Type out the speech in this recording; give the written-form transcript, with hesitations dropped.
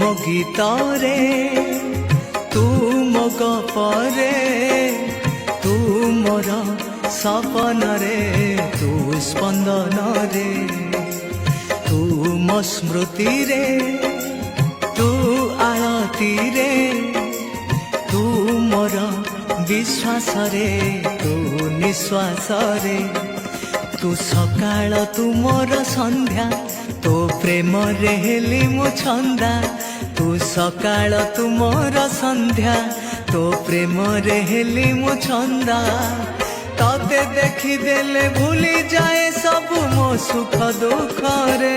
ମୋ ଗୀତରେ ତୁ ମୋ ଗପରେ ତୁ ମୋର ସପନରେ ତୁ ସ୍ପନ୍ଦନରେ ତୁ ମୋ ସ୍ମୃତିରେ ତୁ ଆଳତିରେ ତୁ ମୋର ବିଶ୍ୱାସରେ ତୁ ନିଶ୍ୱାସରେ ତୁ ସକାଳ ତୁ ମୋର ସନ୍ଧ୍ୟା ତୋ ପ୍ରେମରେ ହେଲି ମୁଁ ଛନ୍ଦା ତୁ ସକାଳ ତୁ ମୋର ସନ୍ଧ୍ୟା ତୋ ପ୍ରେମରେ ହେଲି ମୁଁ ଛନ୍ଦା ତତେ ଦେଖିଦେଲେ ଭୁଲି ଯାଏ ସବୁ ମୋ ସୁଖ ଦୁଃଖରେ।